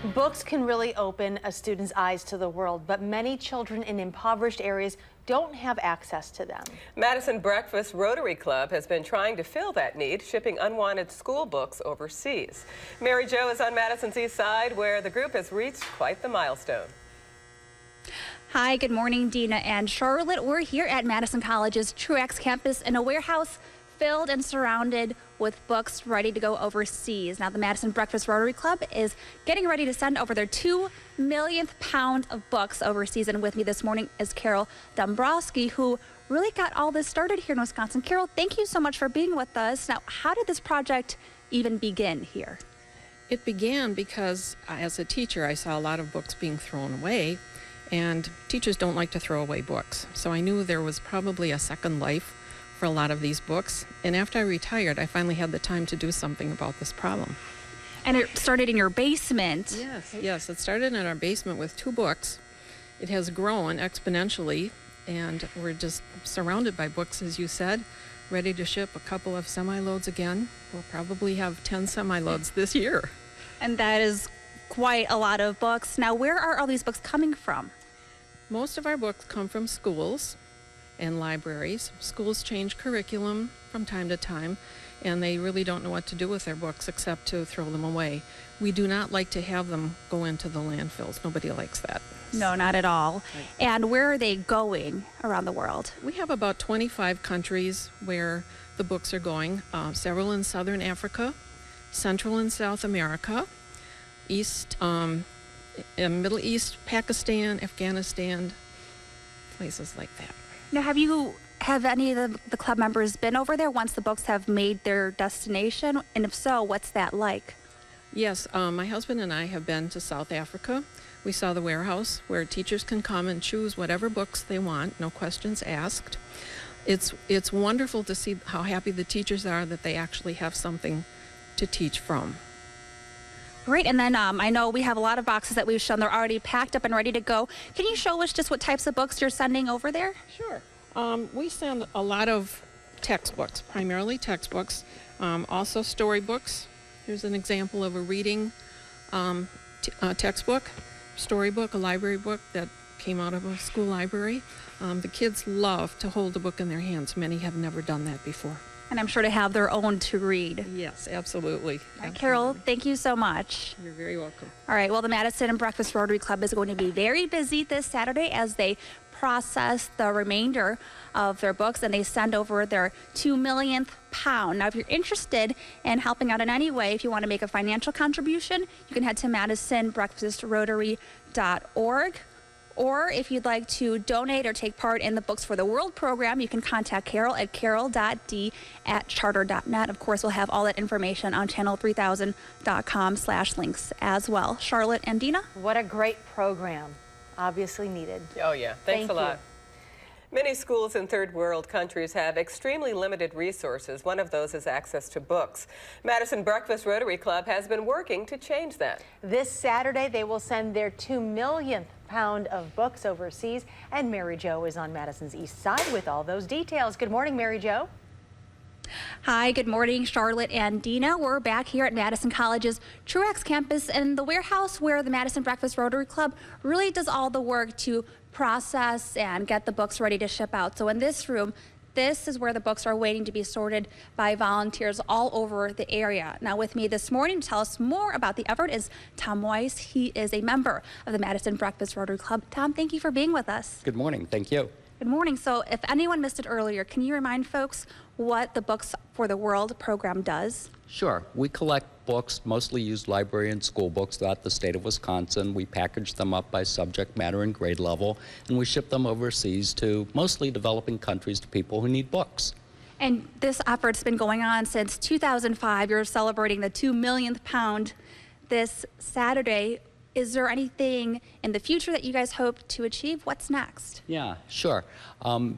Books can really open a student's eyes to the world, but many children in impoverished areas don't have access to them. Madison Breakfast Rotary Club has been trying to fill that need, shipping unwanted school books overseas. Mary Jo is on Madison's east side, where the group has reached quite the milestone. Hi, good morning, Dina and Charlotte. We're here at Madison College's Truax campus in a warehouse filled and surrounded with books ready to go overseas. Now, the Madison Breakfast Rotary Club is getting ready to send over their 2 millionth pound of books overseas. And with me this morning is Carol Dombrowski, who really got all this started here in Wisconsin. Carol, thank you so much for being with us. Now, how did this project even begin here? It began because as a teacher, I saw a lot of books being thrown away, and teachers don't like to throw away books. So I knew there was probably a second life for a lot of these books. And after I retired, I finally had the time to do something about this problem. And it started in your basement. Yes, it started in our basement with 2 books. It has grown exponentially, and we're just surrounded by books, as you said, ready to ship a couple of semi-loads again. We'll probably have 10 semi-loads this year. And that is quite a lot of books. Now, where are all these books coming from? Most of our books come from schools and libraries. Schools change curriculum from time to time, and they really don't know what to do with their books except to throw them away. We do not like to have them go into the landfills. Nobody likes that. No, not at all. Right. And where are they going around the world? We have about 25 countries where the books are going, several in Southern Africa, Central and South America, Middle East, Pakistan, Afghanistan, places like that. Now, have any of the club members been over there once the books have made their destination? And if so, what's that like? Yes, my husband and I have been to South Africa. We saw the warehouse where teachers can come and choose whatever books they want, no questions asked. It's wonderful to see how happy the teachers are that they actually have something to teach from. Great, and then I know we have a lot of boxes that we've shown. They're already packed up and ready to go. Can you show us just what types of books you're sending over there? Sure. We send a lot of textbooks, primarily textbooks, also storybooks. Here's an example of a reading textbook, storybook, a library book that came out of a school library. The kids love to hold a book in their hands. Many have never done that before. And I'm sure to have their own to read. Yes, absolutely. Carol, thank you so much. You're very welcome. All right, well, the Madison Breakfast Rotary Club is going to be very busy this Saturday as they process the remainder of their books, and they send over their 2 millionth pound. Now, if you're interested in helping out in any way, if you want to make a financial contribution, you can head to madisonbreakfastrotary.org. Or if you'd like to donate or take part in the Books for the World program, you can contact Carol at carol.d@charter.net. Of course, we'll have all that information on channel3000.com/links as well. Charlotte and Dina? What a great program. Obviously needed. Oh yeah, thanks a lot. You. Many schools in third world countries have extremely limited resources. One of those is access to books. Madison Breakfast Rotary Club has been working to change that. This Saturday, they will send their 2 millionth pound of books overseas, and Mary Jo is on Madison's east side with all those details. Good morning, Mary Jo. Hi, good morning, Charlotte and Dina. We're back here at Madison College's Truax campus in the warehouse where the Madison Breakfast Rotary Club really does all the work to process and get the books ready to ship out. So in this room, this is where the books are waiting to be sorted by volunteers all over the area. Now with me this morning to tell us more about the effort is Tom Weiss. He is a member of the Madison Breakfast Rotary Club. Tom, thank you for being with us. Good morning. Thank you. Good morning. So if anyone missed it earlier, can you remind folks what the Books for the World program does? Sure. We collect books, mostly used library and school books throughout the state of Wisconsin. We package them up by subject matter and grade level, and we ship them overseas to mostly developing countries to people who need books. And this effort's been going on since 2005. You're celebrating the 2 millionth pound this Saturday. Is there anything in the future that you guys hope to achieve? What's next? Yeah, sure.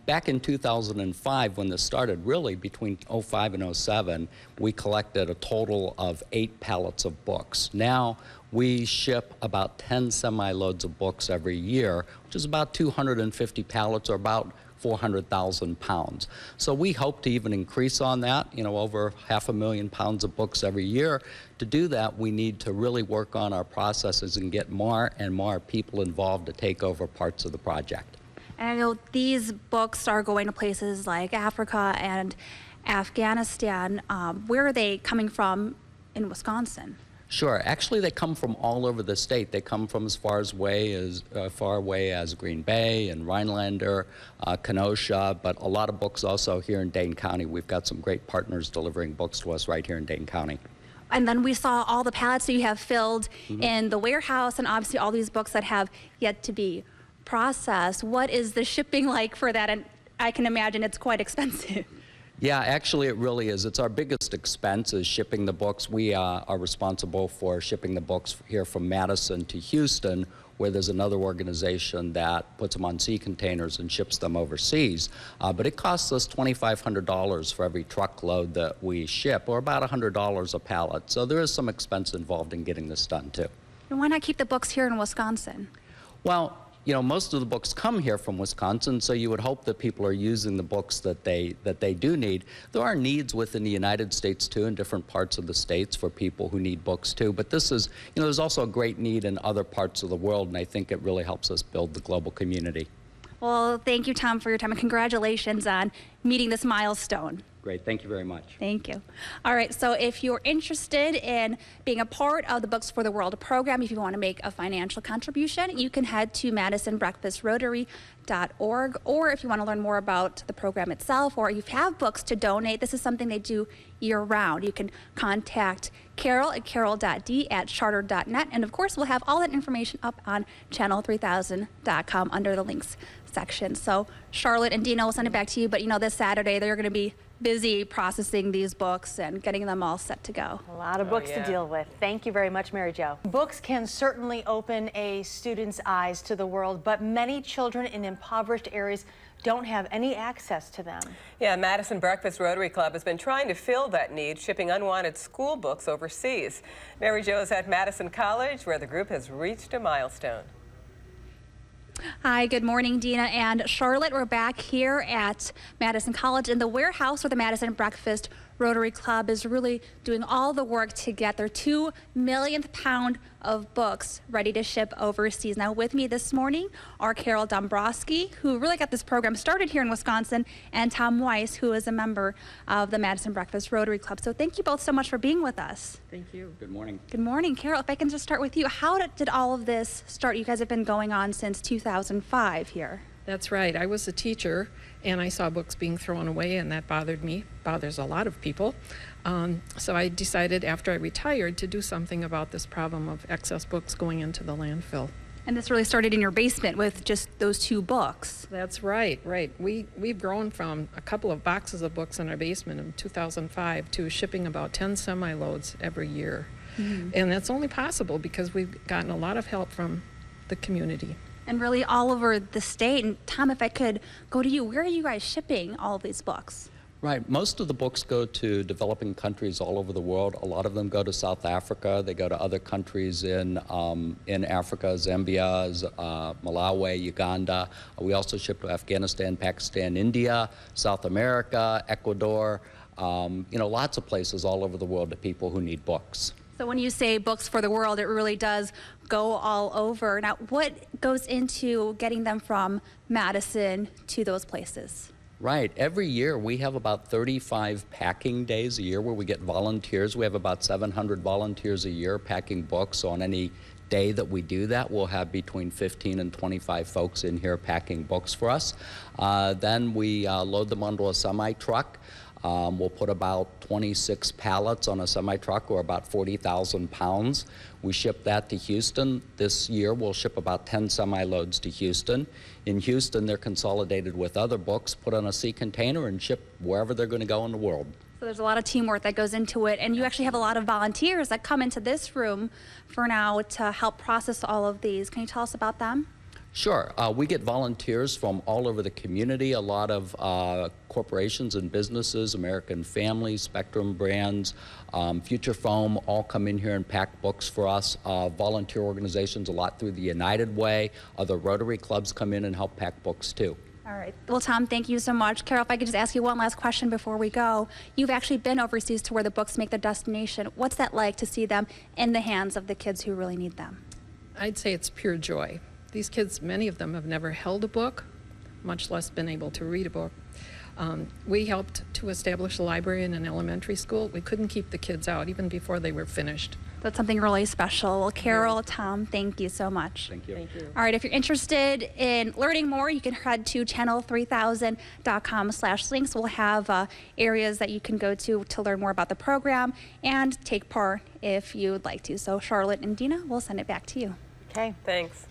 Back in 2005, when this started, really between 05 and 07, we collected a total of 8 pallets of books. Now we ship about 10 semi-loads of books every year, which is about 250 pallets, or about 400,000 pounds. So we hope to even increase on that, over 500,000 pounds of books every year. To do that, we need to really work on our processes and get more and more people involved to take over parts of the project. And I know these books are going to places like Africa and Afghanistan. Where are they coming from in Wisconsin? Sure. Actually, they come from all over the state. They come from as far away as Green Bay and Rhinelander, Kenosha, but a lot of books also here in Dane County. We've got some great partners delivering books to us right here in Dane County. And then we saw all the pallets that you have filled in the warehouse, and obviously all these books that have yet to be processed. What is the shipping like for that? And I can imagine it's quite expensive. Yeah, actually it really is. It's our biggest expense is shipping the books. We are responsible for shipping the books here from Madison to Houston, where there's another organization that puts them on sea containers and ships them overseas. But it costs us $2,500 for every truckload that we ship, or about $100 a pallet. So there is some expense involved in getting this done too. And why not keep the books here in Wisconsin? Well, most of the books come here from Wisconsin, so you would hope that people are using the books that they do need. There are needs within the United States too, in different parts of the states for people who need books too. But this is, there's also a great need in other parts of the world, and I think it really helps us build the global community. Well, thank you, Tom, for your time, and congratulations on meeting this milestone. Great, thank you very much. Thank you. All right, so if you're interested in being a part of the Books for the World program, if you want to make a financial contribution, you can head to MadisonBreakfastRotary.org, or if you want to learn more about the program itself, or if you have books to donate, this is something they do year-round. You can contact Carol at carol.d@charter.net, and of course, we'll have all that information up on channel3000.com under the links section. So Charlotte and Dina will send it back to you, but this Saturday they're going to be busy processing these books and getting them all set to go. A lot of books to deal with. Thank you very much, Mary Jo. Books can certainly open a student's eyes to the world, but many children in impoverished areas don't have any access to them. Yeah, Madison Breakfast Rotary Club has been trying to fill that need, shipping unwanted school books overseas. Mary Jo is at Madison College, where the group has reached a milestone. Hi, good morning, Dina and Charlotte. We're back here at Madison College in the warehouse where the Madison Breakfast Rotary Club is really doing all the work to get their 2 millionth pound of books ready to ship overseas. Now with me this morning are Carol Dombrowski, who really got this program started here in Wisconsin, and Tom Weiss, who is a member of the Madison Breakfast Rotary Club. So thank you both so much for being with us. Thank you. Good morning. Good morning. Carol, if I can just start with you. How did all of this start? You guys have been going on since 2005 here. That's right. I was a teacher, and I saw books being thrown away, and that bothered me. Bothers a lot of people. So I decided after I retired to do something about this problem of excess books going into the landfill. And this really started in your basement with just those 2 books. That's right, right. We've grown from a couple of boxes of books in our basement in 2005 to shipping about 10 semi-loads every year. Mm-hmm. And that's only possible because we've gotten a lot of help from the community. And really all over the state. And Tom, if I could go to you, where are you guys shipping all of these books? Right. Most of the books go to developing countries all over the world. A lot of them go to South Africa. They go to other countries in Africa, Zambia, Malawi, Uganda. We also ship to Afghanistan, Pakistan, India, South America, Ecuador, lots of places all over the world to people who need books. So when you say Books for the World, it really does go all over. Now, what goes into getting them from Madison to those places? Right. Every year we have about 35 packing days a year where we get volunteers. We have about 700 volunteers a year packing books. So on any day that we do that, we'll have between 15 and 25 folks in here packing books for us. Then we load them onto a semi-truck. We'll put about 26 pallets on a semi-truck, or about 40,000 pounds. We ship that to Houston. This year we'll ship about 10 semi-loads to Houston. In Houston, they're consolidated with other books, put on a sea container, and shipped wherever they're going to go in the world. So there's a lot of teamwork that goes into it, and you actually have a lot of volunteers that come into this room for now to help process all of these. Can you tell us about them? Sure. We get volunteers from all over the community. A lot of corporations and businesses, American Family, Spectrum Brands, Future Foam, all come in here and pack books for us. Volunteer organizations, a lot through the United Way. Other Rotary clubs come in and help pack books too. All right. Well, Tom, thank you so much. Carol, if I could just ask you one last question before we go. You've actually been overseas to where the books make the destination. What's that like to see them in the hands of the kids who really need them? I'd say it's pure joy. These kids, many of them have never held a book, much less been able to read a book. We helped to establish a library in an elementary school. We couldn't keep the kids out even before they were finished. That's something really special. Well, Carol, Tom, thank you so much. Thank you. Thank you. All right, if you're interested in learning more, you can head to channel3000.com/links. We'll have areas that you can go to learn more about the program and take part if you would like to. So Charlotte and Dina, we'll send it back to you. Okay. Thanks.